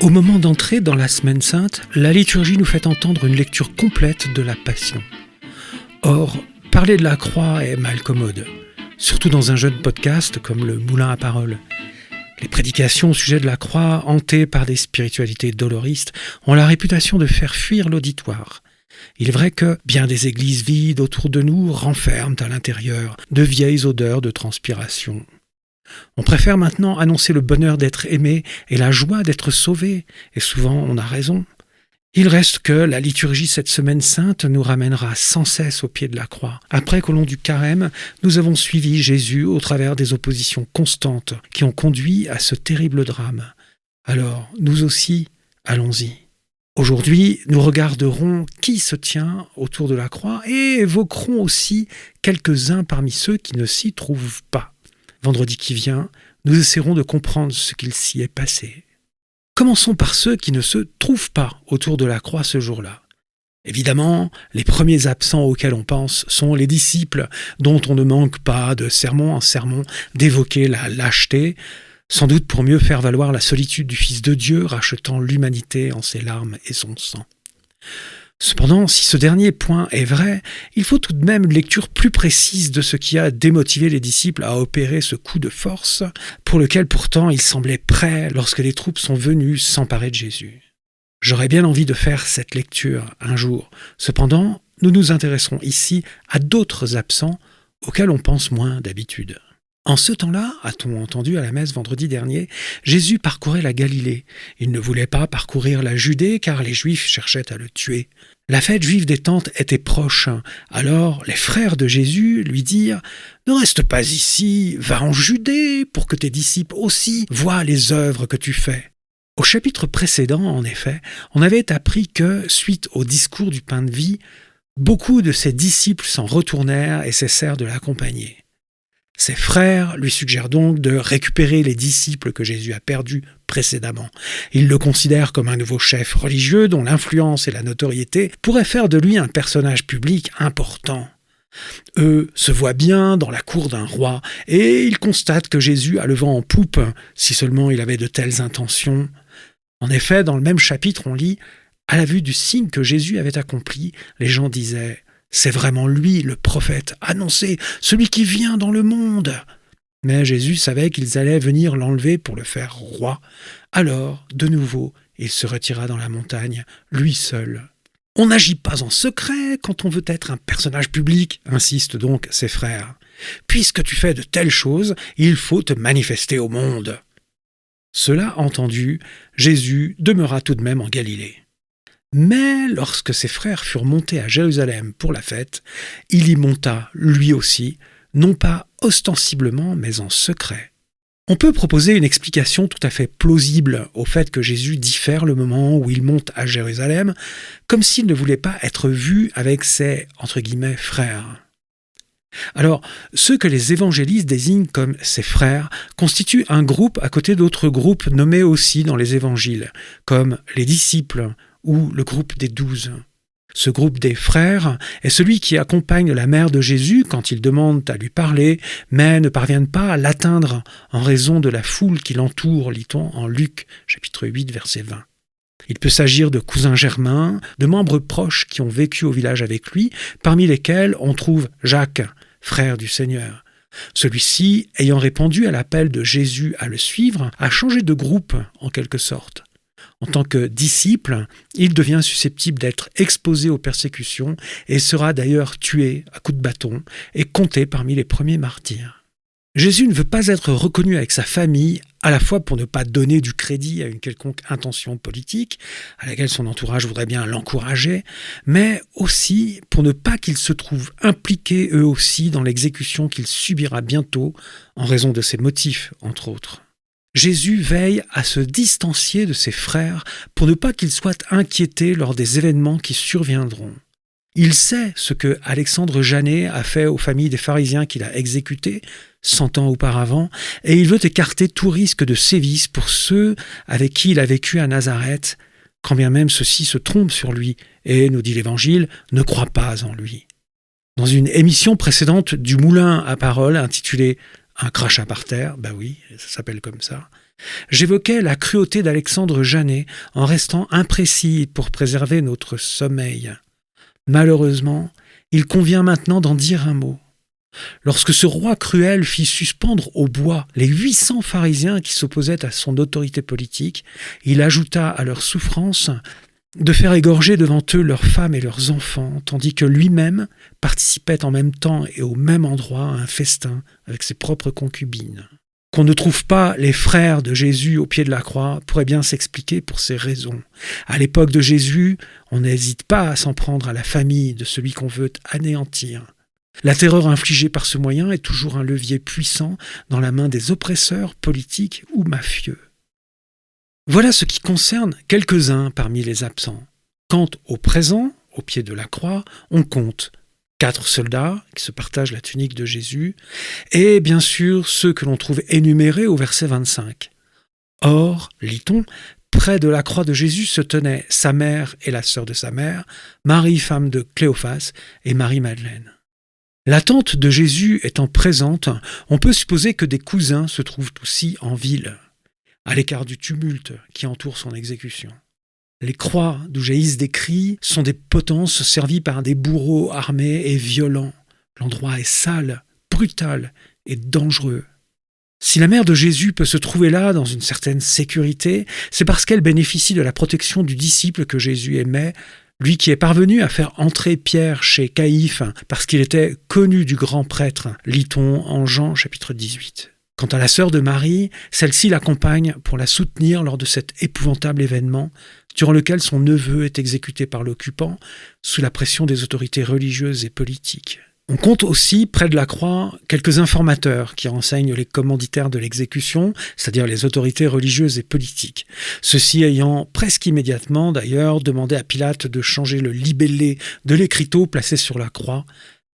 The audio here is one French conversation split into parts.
Au moment d'entrer dans la Semaine Sainte, la liturgie nous fait entendre une lecture complète de la Passion. Or, parler de la croix est mal commode, surtout dans un jeune podcast comme le Moulin à Parole. Les prédications au sujet de la croix, hantées par des spiritualités doloristes, ont la réputation de faire fuir l'auditoire. Il est vrai que bien des églises vides autour de nous renferment à l'intérieur de vieilles odeurs de transpiration. On préfère maintenant annoncer le bonheur d'être aimé et la joie d'être sauvé, et souvent on a raison. Il reste que la liturgie cette Semaine Sainte nous ramènera sans cesse au pied de la croix, après qu'au long du carême, nous avons suivi Jésus au travers des oppositions constantes qui ont conduit à ce terrible drame. Alors, nous aussi, allons-y. Aujourd'hui, nous regarderons qui se tient autour de la croix et évoquerons aussi quelques-uns parmi ceux qui ne s'y trouvent pas. Vendredi qui vient, nous essaierons de comprendre ce qu'il s'y est passé. Commençons par ceux qui ne se trouvent pas autour de la croix ce jour-là. Évidemment, les premiers absents auxquels on pense sont les disciples, dont on ne manque pas de sermon en sermon d'évoquer la lâcheté, sans doute pour mieux faire valoir la solitude du Fils de Dieu, rachetant l'humanité en ses larmes et son sang. Cependant, si ce dernier point est vrai, il faut tout de même une lecture plus précise de ce qui a démotivé les disciples à opérer ce coup de force, pour lequel pourtant ils semblaient prêts lorsque les troupes sont venues s'emparer de Jésus. J'aurais bien envie de faire cette lecture un jour. Cependant, nous nous intéresserons ici à d'autres absents auxquels on pense moins d'habitude. En ce temps-là, a-t-on entendu à la messe vendredi dernier, Jésus parcourait la Galilée. Il ne voulait pas parcourir la Judée car les Juifs cherchaient à le tuer. La fête juive des Tentes était proche. Alors les frères de Jésus lui dirent « Ne reste pas ici, va en Judée pour que tes disciples aussi voient les œuvres que tu fais. » Au chapitre précédent, en effet, on avait appris que, suite au discours du pain de vie, beaucoup de ses disciples s'en retournèrent et cessèrent de l'accompagner. Ses frères lui suggèrent donc de récupérer les disciples que Jésus a perdus précédemment. Ils le considèrent comme un nouveau chef religieux dont l'influence et la notoriété pourraient faire de lui un personnage public important. Eux se voient bien dans la cour d'un roi et ils constatent que Jésus a le vent en poupe, si seulement il avait de telles intentions. En effet, dans le même chapitre, on lit « À la vue du signe que Jésus avait accompli, les gens disaient « C'est vraiment lui, le prophète, annoncé, celui qui vient dans le monde !» Mais Jésus savait qu'ils allaient venir l'enlever pour le faire roi. Alors, de nouveau, il se retira dans la montagne, lui seul. « On n'agit pas en secret quand on veut être un personnage public, » insistent donc ses frères. « Puisque tu fais de telles choses, il faut te manifester au monde. » Cela entendu, Jésus demeura tout de même en Galilée. Mais lorsque ses frères furent montés à Jérusalem pour la fête, il y monta lui aussi, non pas ostensiblement, mais en secret. On peut proposer une explication tout à fait plausible au fait que Jésus diffère le moment où il monte à Jérusalem, comme s'il ne voulait pas être vu avec ses, entre guillemets, frères. Alors, ceux que les évangélistes désignent comme ses frères constituent un groupe à côté d'autres groupes nommés aussi dans les évangiles, comme les disciples, ou le groupe des 12. Ce groupe des frères est celui qui accompagne la mère de Jésus quand ils demandent à lui parler, mais ne parviennent pas à l'atteindre en raison de la foule qui l'entoure, lit-on en Luc, chapitre 8, verset 20. Il peut s'agir de cousins germains, de membres proches qui ont vécu au village avec lui, parmi lesquels on trouve Jacques, frère du Seigneur. Celui-ci, ayant répondu à l'appel de Jésus à le suivre, a changé de groupe en quelque sorte. En tant que disciple, il devient susceptible d'être exposé aux persécutions et sera d'ailleurs tué à coups de bâton et compté parmi les premiers martyrs. Jésus ne veut pas être reconnu avec sa famille, à la fois pour ne pas donner du crédit à une quelconque intention politique, à laquelle son entourage voudrait bien l'encourager, mais aussi pour ne pas qu'ils se trouvent impliqués eux aussi dans l'exécution qu'il subira bientôt en raison de ses motifs, entre autres. Jésus veille à se distancier de ses frères pour ne pas qu'ils soient inquiétés lors des événements qui surviendront. Il sait ce que Alexandre Janet a fait aux familles des pharisiens qu'il a exécutés 100 ans auparavant, et il veut écarter tout risque de sévices pour ceux avec qui il a vécu à Nazareth, quand bien même ceux-ci se trompent sur lui et, nous dit l'Évangile, ne croient pas en lui. Dans une émission précédente du Moulin à Parole intitulée « Un crachat par terre », oui, ça s'appelle comme ça, J'évoquais la cruauté d'Alexandre Janet en restant imprécis pour préserver notre sommeil. Malheureusement, il convient maintenant d'en dire un mot. Lorsque ce roi cruel fit suspendre au bois les 800 pharisiens qui s'opposaient à son autorité politique, il ajouta à leur souffrance de faire égorger devant eux leurs femmes et leurs enfants, tandis que lui-même participait en même temps et au même endroit à un festin avec ses propres concubines. Qu'on ne trouve pas les frères de Jésus au pied de la croix pourrait bien s'expliquer pour ces raisons. À l'époque de Jésus, on n'hésite pas à s'en prendre à la famille de celui qu'on veut anéantir. La terreur infligée par ce moyen est toujours un levier puissant dans la main des oppresseurs politiques ou mafieux. Voilà ce qui concerne quelques-uns parmi les absents. Quant au présent, au pied de la croix, on compte 4 soldats qui se partagent la tunique de Jésus, et bien sûr ceux que l'on trouve énumérés au verset 25. Or, lit-on, près de la croix de Jésus se tenaient sa mère et la sœur de sa mère, Marie, femme de Cléophas, et Marie-Madeleine. La tante de Jésus étant présente, on peut supposer que des cousins se trouvent aussi en ville, à l'écart du tumulte qui entoure son exécution. Les croix d'où jaillissent des cris sont des potences servies par des bourreaux armés et violents. L'endroit est sale, brutal et dangereux. Si la mère de Jésus peut se trouver là dans une certaine sécurité, c'est parce qu'elle bénéficie de la protection du disciple que Jésus aimait, lui qui est parvenu à faire entrer Pierre chez Caïphe parce qu'il était connu du grand prêtre, lit-on en Jean chapitre 18. Quant à la sœur de Marie, celle-ci l'accompagne pour la soutenir lors de cet épouvantable événement, durant lequel son neveu est exécuté par l'occupant sous la pression des autorités religieuses et politiques. On compte aussi, près de la croix, quelques informateurs qui renseignent les commanditaires de l'exécution, c'est-à-dire les autorités religieuses et politiques. Ceux-ci ayant presque immédiatement, d'ailleurs, demandé à Pilate de changer le libellé de l'écriteau placé sur la croix,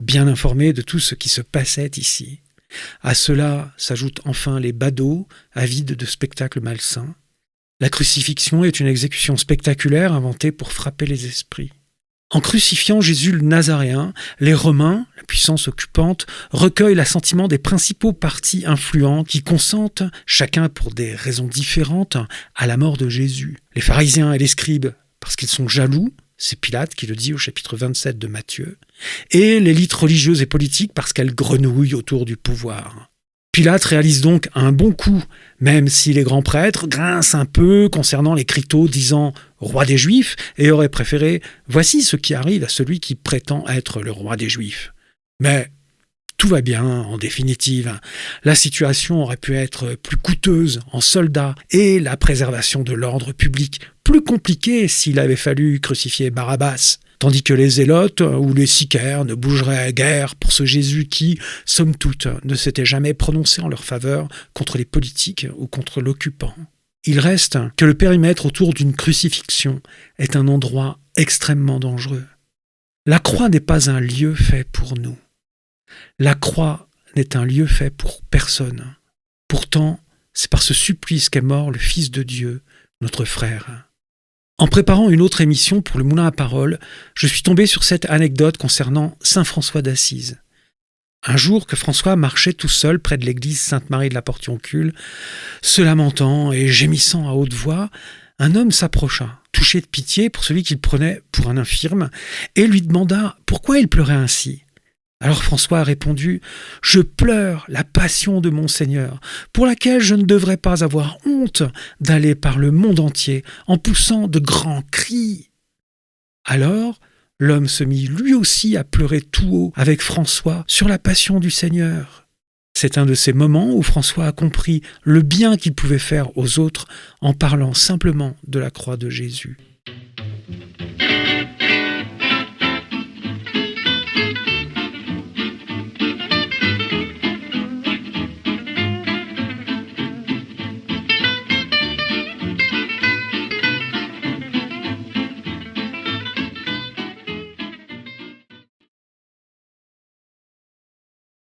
bien informés de tout ce qui se passait ici. À cela s'ajoutent enfin les badauds, avides de spectacles malsains. La crucifixion est une exécution spectaculaire inventée pour frapper les esprits. En crucifiant Jésus le Nazaréen, les Romains, la puissance occupante, recueillent l'assentiment des principaux partis influents qui consentent, chacun pour des raisons différentes, à la mort de Jésus. Les pharisiens et les scribes, parce qu'ils sont jaloux, c'est Pilate qui le dit au chapitre 27 de Matthieu, et l'élite religieuse et politique parce qu'elle grenouille autour du pouvoir. Pilate réalise donc un bon coup, même si les grands prêtres grincent un peu concernant l'écriteau disant « roi des Juifs » et auraient préféré « voici ce qui arrive à celui qui prétend être le roi des Juifs ». Mais tout va bien en définitive. La situation aurait pu être plus coûteuse en soldats et la préservation de l'ordre public plus compliquée s'il avait fallu crucifier Barabbas. Tandis que les zélotes ou les sicaires ne bougeraient guère pour ce Jésus qui, somme toute, ne s'était jamais prononcé en leur faveur contre les politiques ou contre l'occupant. Il reste que le périmètre autour d'une crucifixion est un endroit extrêmement dangereux. La croix n'est pas un lieu fait pour nous. La croix n'est un lieu fait pour personne. Pourtant, c'est par ce supplice qu'est mort le Fils de Dieu, notre frère. En préparant une autre émission pour le Moulin à Parole, je suis tombé sur cette anecdote concernant saint François d'Assise. Un jour que François marchait tout seul près de l'église Sainte-Marie de la Portioncule, se lamentant et gémissant à haute voix, un homme s'approcha, touché de pitié pour celui qu'il prenait pour un infirme, et lui demanda pourquoi il pleurait ainsi. Alors François a répondu « Je pleure la passion de mon Seigneur, pour laquelle je ne devrais pas avoir honte d'aller par le monde entier en poussant de grands cris. » Alors, l'homme se mit lui aussi à pleurer tout haut avec François sur la passion du Seigneur. C'est un de ces moments où François a compris le bien qu'il pouvait faire aux autres en parlant simplement de la croix de Jésus.